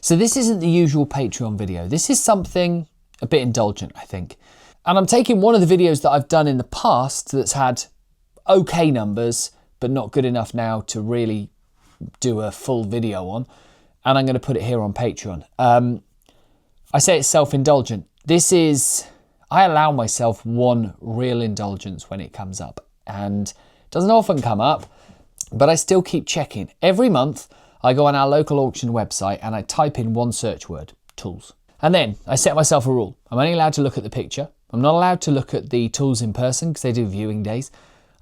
So this isn't the usual Patreon video. This is something a bit indulgent, I think. And I'm taking one of the videos that I've done in the past that's had okay numbers, but not good enough now to really do a full video on. And I'm going to put it here on Patreon. I say it's self-indulgent. I allow myself one real indulgence when it comes up. And it doesn't often come up, but I still keep checking. Every month, I go on our local auction website and I type in one search word, tools. And then I set myself a rule. I'm only allowed to look at the picture. I'm not allowed to look at the tools in person because they do viewing days.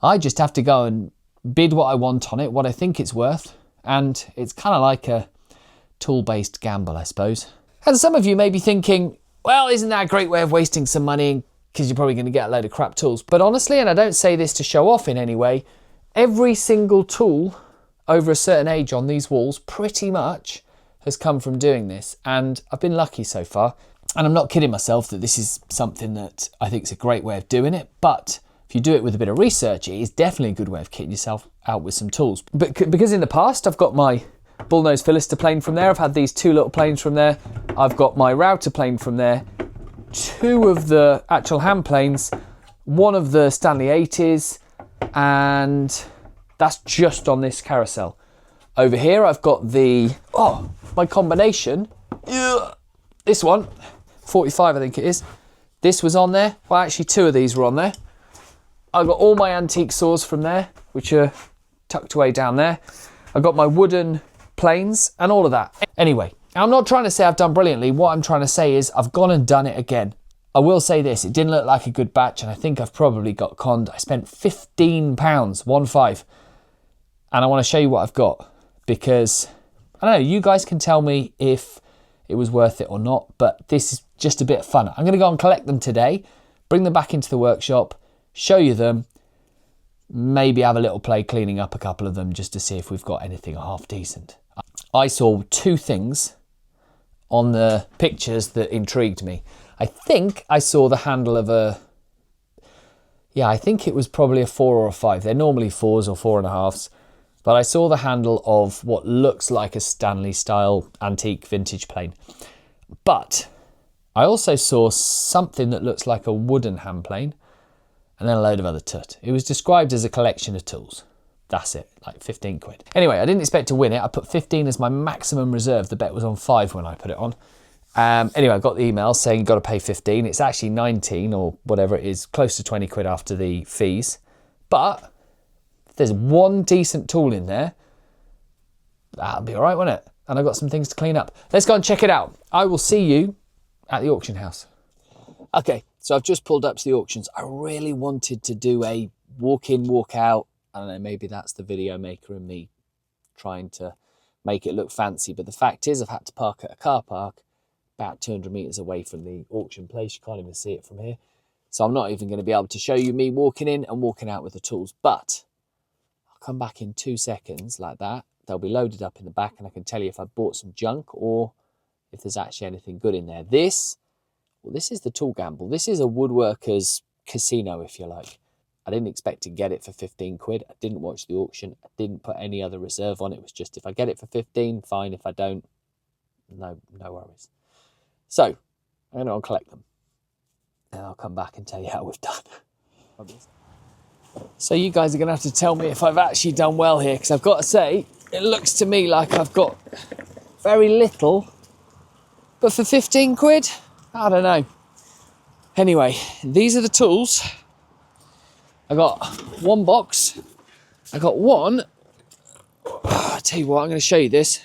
I just have to go and bid what I want on it, what I think it's worth. And it's kind of like a tool-based gamble, I suppose. And some of you may be thinking, well, isn't that a great way of wasting some money because you're probably going to get a load of crap tools. But honestly, and I don't say this to show off in any way, every single tool over a certain age on these walls pretty much has come from doing this. And I've been lucky so far. And I'm not kidding myself that this is something that I think is a great way of doing it. But if you do it with a bit of research, it is definitely a good way of kitting yourself out with some tools. But because in the past, I've got my bullnose Philister plane from there. I've had these two little planes from there. I've got my router plane from there. Two of the actual hand planes, one of the Stanley 80s, and that's just on this carousel. Over here, I've got my combination. This one, 45 I think it is. This was on there. Well, actually two of these were on there. I've got all my antique saws from there, which are tucked away down there. I've got my wooden planes and all of that. Anyway, I'm not trying to say I've done brilliantly. What I'm trying to say is I've gone and done it again. I will say this, it didn't look like a good batch and I think I've probably got conned. I spent £15, 1.5. And I want to show you what I've got because, I don't know, you guys can tell me if it was worth it or not, but this is just a bit of fun. I'm going to go and collect them today, bring them back into the workshop, show you them, maybe have a little play cleaning up a couple of them just to see if we've got anything half decent. I saw two things on the pictures that intrigued me. I think I saw the handle of I think it was probably a 4 or a 5. They're normally 4s or 4.5s. But I saw the handle of what looks like a Stanley style antique vintage plane. But I also saw something that looks like a wooden hand plane and then a load of other tut. It was described as a collection of tools. That's it, like 15 quid. Anyway, I didn't expect to win it. I put 15 as my maximum reserve. The bet was on 5 when I put it on. Anyway, I got the email saying you've got to pay 15. It's actually 19 or whatever it is, close to 20 quid after the fees. But if there's one decent tool in there, that'll be all right, won't it? And I've got some things to clean up. Let's go and check it out. I will see you at the auction house. Okay, so I've just pulled up to the auctions. I really wanted to do a walk in, walk out. I don't know, maybe that's the video maker and me trying to make it look fancy. But the fact is I've had to park at a car park about 200 metres away from the auction place. You can't even see it from here. So I'm not even going to be able to show you me walking in and walking out with the tools. But I'll come back in 2 seconds like that. They'll be loaded up in the back and I can tell you if I bought some junk or if there's actually anything good in there. This is the tool gamble. This is a woodworker's casino, if you like. I didn't expect to get it for 15 quid. I didn't watch the auction. I didn't put any other reserve on it. It was just if I get it for 15, fine. If I don't, no worries. So I'm going to collect them and I'll come back and tell you how we've done. So you guys are going to have to tell me if I've actually done well here, because I've got to say, it looks to me like I've got very little, but for 15 quid, I don't know. Anyway, these are the tools. I got one box. I got one. I'll tell you what, I'm going to show you this.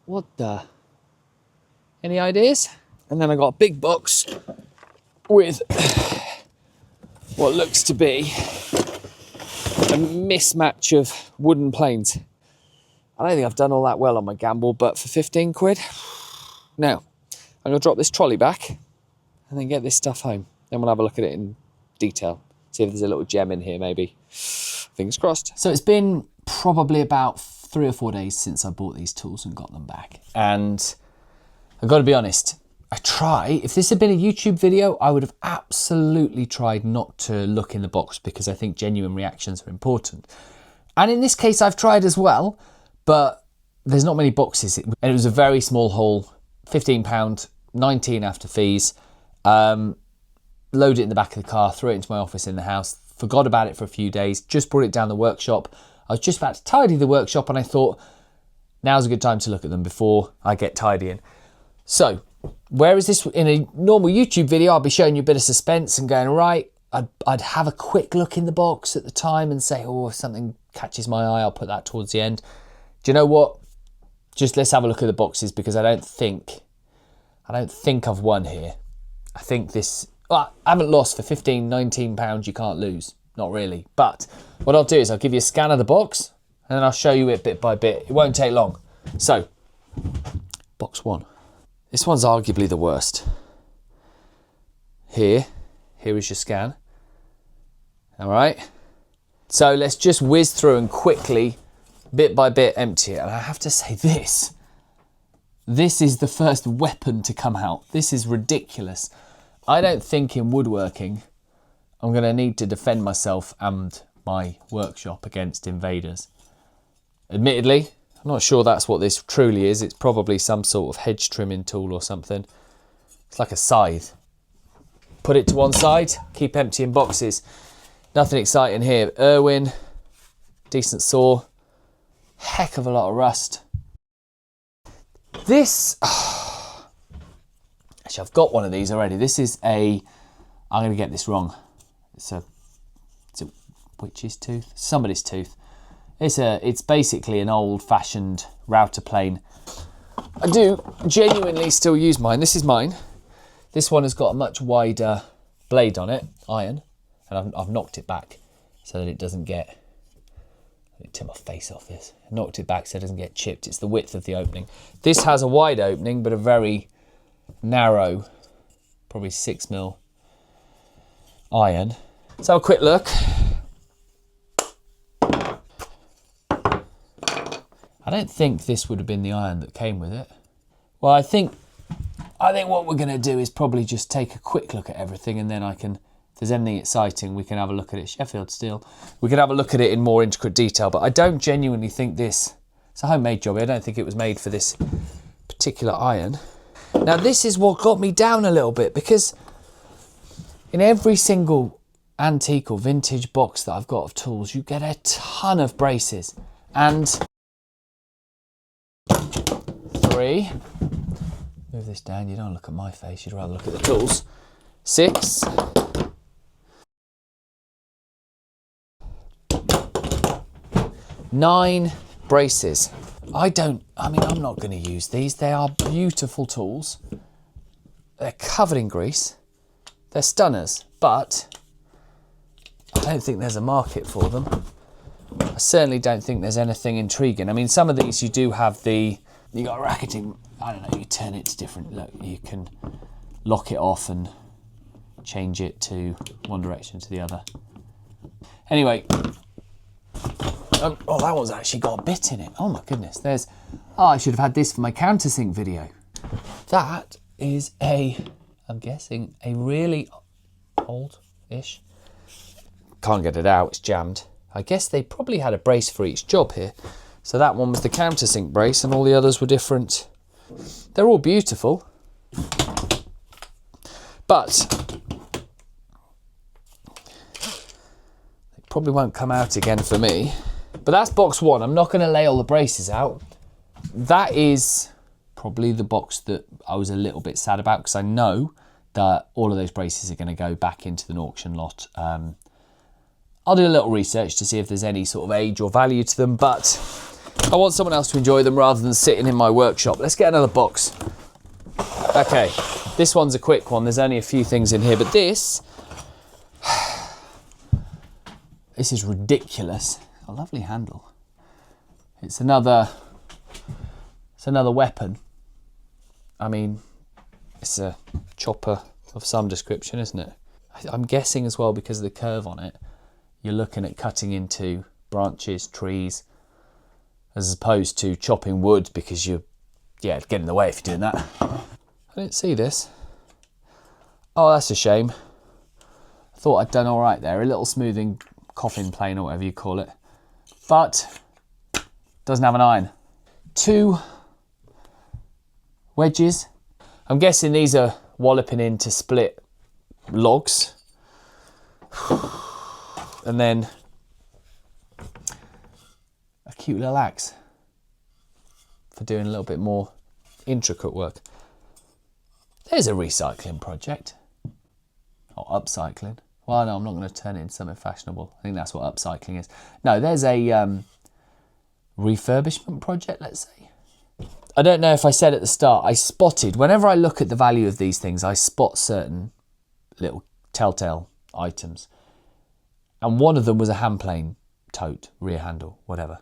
What the? Any ideas? And then I got a big box with what looks to be a mismatch of wooden planes. I don't think I've done all that well on my gamble, but for 15 quid. Now, I'm going to drop this trolley back and then get this stuff home. Then we'll have a look at it in detail. See if there's a little gem in here, maybe. Fingers crossed. So it's been probably about 3 or 4 days since I bought these tools and got them back. And I've got to be honest, if this had been a YouTube video, I would have absolutely tried not to look in the box because I think genuine reactions are important. And in this case, I've tried as well, but there's not many boxes. And it was a very small haul, £15, 19 after fees. Loaded it in the back of the car, threw it into my office in the house, forgot about it for a few days, just brought it down the workshop. I was just about to tidy the workshop and I thought, now's a good time to look at them before I get tidying. So, where is this? In a normal YouTube video, I'll be showing you a bit of suspense and going, right, I'd have a quick look in the box at the time and say, oh, if something catches my eye, I'll put that towards the end. Do you know what? Just let's have a look at the boxes, because I don't think I've won here. I think this... Well, I haven't lost. For £15, £19, you can't lose. Not really. But what I'll do is I'll give you a scan of the box and then I'll show you it bit by bit. It won't take long. So, box one. This one's arguably the worst. Here is your scan. All right. So let's just whiz through and quickly, bit by bit, empty it. And I have to say this is the first weapon to come out. This is ridiculous. I don't think in woodworking I'm going to need to defend myself and my workshop against invaders. Admittedly, I'm not sure that's what this truly is. It's probably some sort of hedge trimming tool or something. It's like a scythe. Put it to one side, keep emptying boxes. Nothing exciting here. Irwin, decent saw, heck of a lot of rust. This... Actually, I've got one of these already. This is a... I'm going to get this wrong. It's a witch's tooth? Somebody's tooth. It's basically an old-fashioned router plane. I do genuinely still use mine. This is mine. This one has got a much wider blade on it, iron, and I've knocked it back so that it doesn't get... Let me turn my face off this. I knocked it back so it doesn't get chipped. It's the width of the opening. This has a wide opening, but a very narrow, probably 6mm iron. So a quick look. I don't think this would have been the iron that came with it. Well, I think what we're going to do is probably just take a quick look at everything, and then if there's anything exciting, we can have a look at it. Sheffield steel. We can have a look at it in more intricate detail, but I don't genuinely think it's a homemade job. I don't think it was made for this particular iron. Now, this is what got me down a little bit, because in every single antique or vintage box that I've got of tools, you get a ton of braces. And 3, move this down, you don't look at my face, you'd rather look at the tools. 6, 9 braces. I'm not going to use these. They are beautiful tools. They're covered in grease. They're stunners, but I don't think there's a market for them. I certainly don't think there's anything intriguing. I mean, some of these you do have you got racketing, I don't know, you turn it to different, look, you can lock it off and change it to one direction to the other. Anyway, oh, that one's actually got a bit in it. Oh my goodness, I should have had this for my countersink video. That is I'm guessing, a really old-ish. Can't get it out, it's jammed. I guess they probably had a brace for each job here. So that one was the countersink brace and all the others were different. They're all beautiful. But they probably won't come out again for me. But that's box one. I'm not going to lay all the braces out. That is probably the box that I was a little bit sad about, because I know that all of those braces are going to go back into the auction lot. I'll do a little research to see if there's any sort of age or value to them, but I want someone else to enjoy them rather than sitting in my workshop. Let's get another box. Okay, this one's a quick one. There's only a few things in here, but this is ridiculous. A lovely handle. It's another weapon. I mean, it's a chopper of some description, isn't it? I'm guessing as well, because of the curve on it, you're looking at cutting into branches, trees, as opposed to chopping wood, because it'd get in the way if you're doing that. I didn't see this. Oh, that's a shame. I thought I'd done all right there. A little smoothing coffin plane or whatever you call it. But doesn't have an iron. 2 wedges. I'm guessing these are walloping in to split logs. And then a cute little axe for doing a little bit more intricate work. There's a recycling project. Or upcycling. Well, no, I'm not going to turn it into something fashionable. I think that's what upcycling is. No, there's a refurbishment project, let's say. I don't know if I said at the start, I spotted, whenever I look at the value of these things, I spot certain little telltale items. And one of them was a hand plane tote, rear handle, whatever.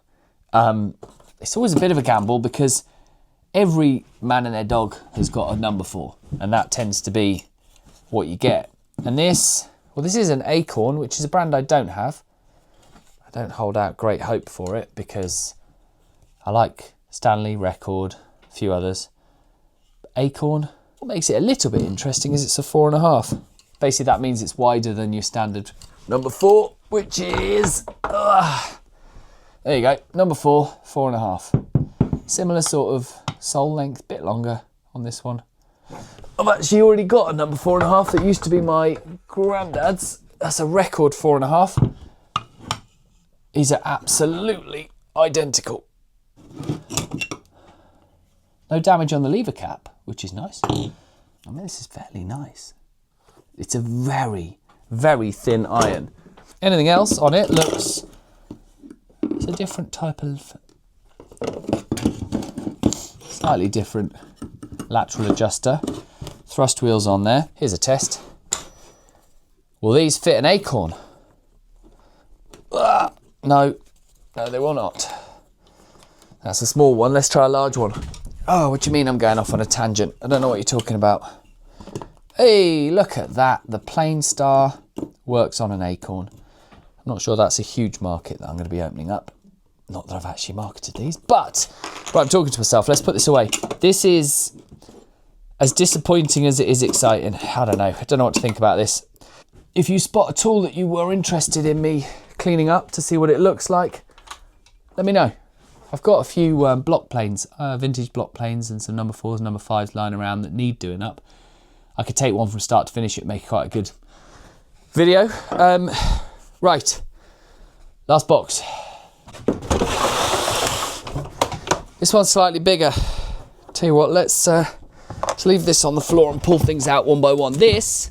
It's always a bit of a gamble because every man and their dog has got a number 4, and that tends to be what you get. And this, well, this is an Acorn, which is a brand I don't have. I don't hold out great hope for it because I like Stanley, Record, a few others. Acorn, what makes it a little bit interesting is it's a 4.5. Basically, that means it's wider than your standard number 4, which is, there you go, number 4, 4.5. Similar sort of sole length, bit longer on this one. I've actually already got a number 4.5 that used to be my granddad's. That's a Record 4.5. These are absolutely identical. No damage on the lever cap, which is nice. I mean, this is fairly nice. It's a very, very thin iron. Anything else on it looks... It's a different type of... Slightly different lateral adjuster. Thrust wheels on there. Here's a test. Will these fit an Acorn? No, they will not. That's a small one. Let's try a large one. Oh, what do you mean I'm going off on a tangent? I don't know what you're talking about. Hey, look at that. The Planestar works on an Acorn. I'm not sure that's a huge market that I'm going to be opening up. Not that I've actually marketed these, but right, I'm talking to myself. Let's put this away. This is as disappointing as it is exciting. I don't know what to think about this. If you spot a tool that you were interested in me cleaning up to see what it looks like, let me know. I've got a few block planes, vintage block planes, and some number 4s, number 5s lying around that need doing up. I could take one from start to finish it, make quite a good video. Right, last box. This one's slightly bigger. Tell you what, let's leave this on the floor and pull things out one by one. This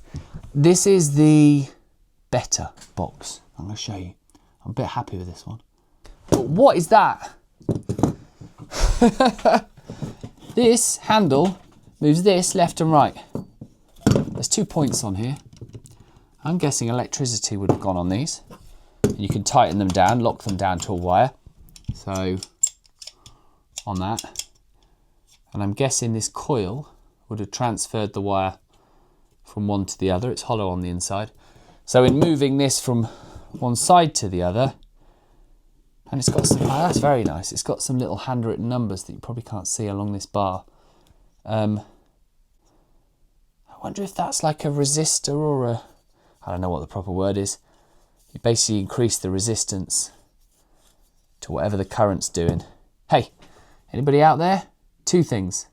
is the better box. I'm going to show you. I'm a bit happy with this one. But what is that? This handle moves this left and right. There's 2 points on here. I'm guessing electricity would have gone on these. You can tighten them down, lock them down to a wire. So, on that. And I'm guessing this coil would have transferred the wire from one to the other. It's hollow on the inside. So in moving this from one side to the other, and it's got some, oh, that's very nice. It's got some little handwritten numbers that you probably can't see along this bar. I wonder if that's like a resistor or a, I don't know what the proper word is. You basically increase the resistance to whatever the current's doing. Hey, anybody out there? 2 things.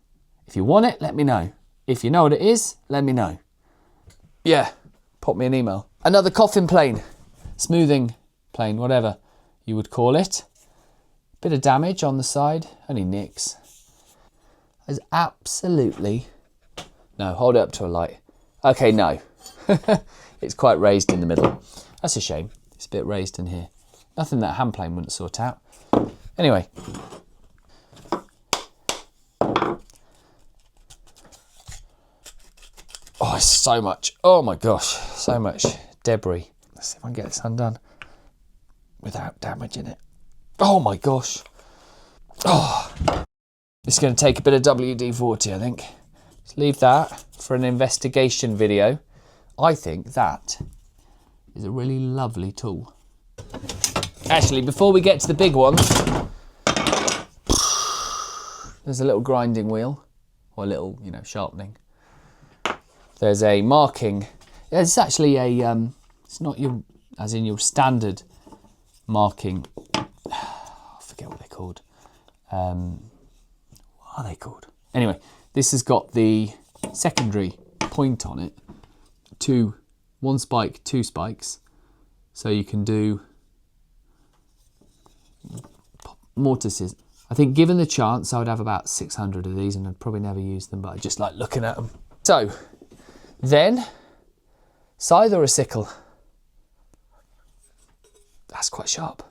If you want it, let me know. If you know what it is, let me know. Yeah, pop me an email. Another coffin plane, smoothing plane, whatever you would call it. Bit of damage on the side, only nicks. There's absolutely, no, hold it up to a light. Okay, no. It's quite raised in the middle. That's a shame. It's a bit raised in here. Nothing that hand plane wouldn't sort out. Anyway. Oh, it's so much. Oh my gosh, so much debris. Let's see if I can get this undone without damaging it. Oh my gosh. Oh, this is going to take a bit of WD-40, I think. Let's leave that for an investigation video. I think that is a really lovely tool. Actually, before we get to the big ones, there's a little grinding wheel, or a little, sharpening. There's a marking. It's actually a, it's not your, as in your standard marking. I forget what they're called. are they called? Anyway, this has got the secondary point on it. One spike, 2 spikes. So you can do mortises. I think given the chance, I would have about 600 of these and I'd probably never use them, but I just like looking at them. So then, scythe or a sickle? That's quite sharp.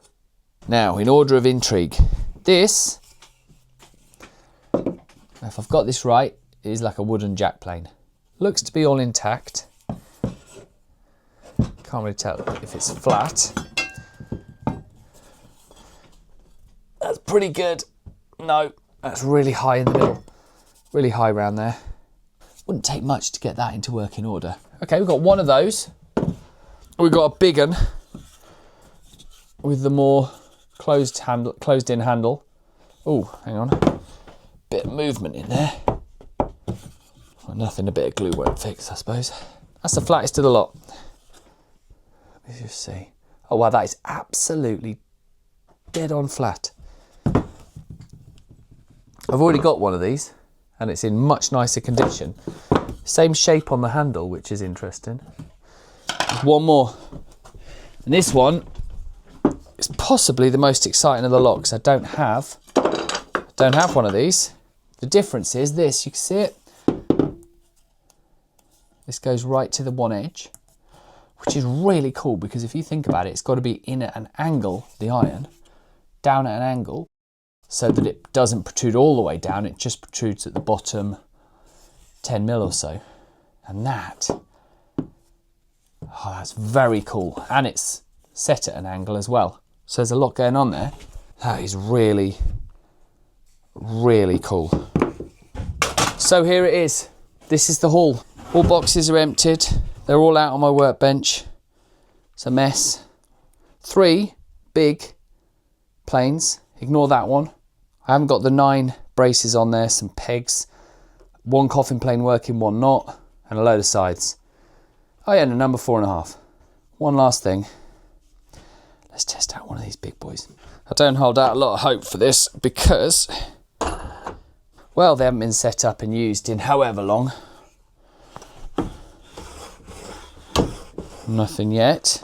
Now, in order of intrigue, this, if I've got this right, is like a wooden jack plane. Looks to be all intact. Can't really tell if it's flat. That's pretty good. No, that's really high in the middle. Really high round there. Wouldn't take much to get that into working order. Okay, we've got one of those. We've got a big one with the more closed-in handle. Oh, hang on. Bit of movement in there. Well, nothing a bit of glue won't fix, I suppose. That's the flattest of the lot. Let me just see. Oh wow, that is absolutely dead on flat. I've already got one of these and it's in much nicer condition. Same shape on the handle, which is interesting. There's one more. And this one is possibly the most exciting of the lot because I don't have one of these. The difference is this, you can see it. This goes right to the one edge, which is really cool because if you think about it, it's got to be in at an angle, the iron, down at an angle, so that it doesn't protrude all the way down, it just protrudes at the bottom 10 mil or so. And that, oh, that's very cool. And it's set at an angle as well. So there's a lot going on there. That is really, really cool. So here it is. This is the haul. All boxes are emptied. They're all out on my workbench. It's a mess. 3 big planes. Ignore that one. I haven't got the 9 braces on there, some pegs, 1 coffin plane working, 1 not, and a load of sides. Oh yeah, and a number 4.5. One last thing. Let's test out one of these big boys. I don't hold out a lot of hope for this because, well, they haven't been set up and used in however long. Nothing yet.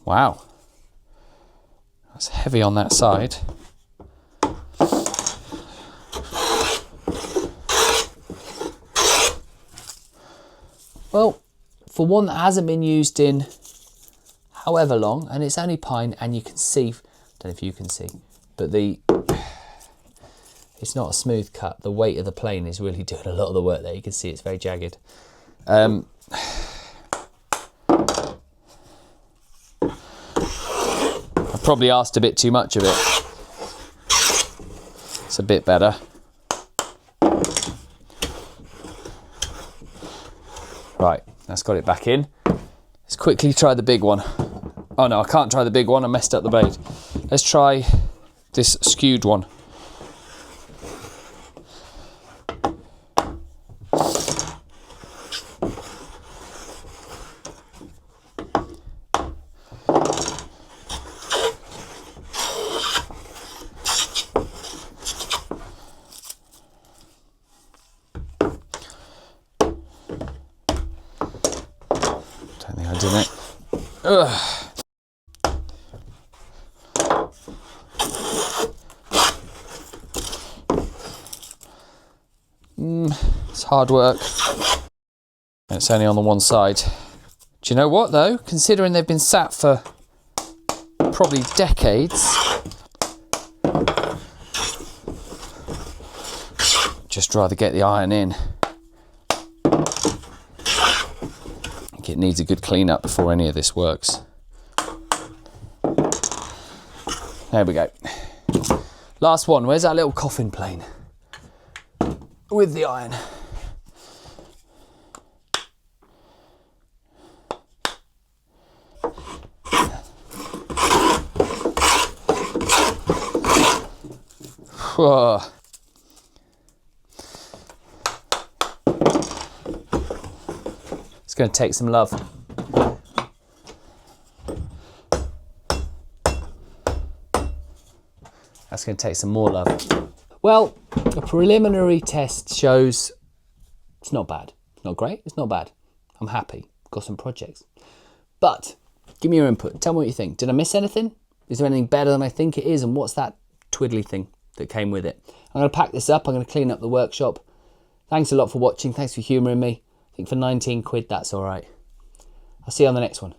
Wow, that's heavy on that side. Well, for one that hasn't been used in however long, and it's only pine, and you can see, don't know if you can see, but it's not a smooth cut. The weight of the plane is really doing a lot of the work there. You can see it's very jagged. Probably asked a bit too much of it. It's a bit better. Right, that's got it back in. Let's quickly try the big one. Oh no, I can't try the big one, I messed up the blade. Let's try this skewed one. It's hard work. And it's only on the one side. Do you know what though? Considering they've been sat for probably decades, just rather get the iron in. I think it needs a good clean up before any of this works. There we go. Last one. Where's that little coffin plane with the iron? Whoa. It's going to take some love. That's going to take some more love. Well, a preliminary test shows it's not bad. It's not great, it's not bad. I'm happy, got some projects. But give me your input, tell me what you think. Did I miss anything? Is there anything better than I think it is? And what's that twiddly thing that came with it? I'm going to pack this up, I'm going to clean up the workshop. Thanks a lot for watching, thanks for humouring me. I think for 19 quid, that's all right. I'll see you on the next one.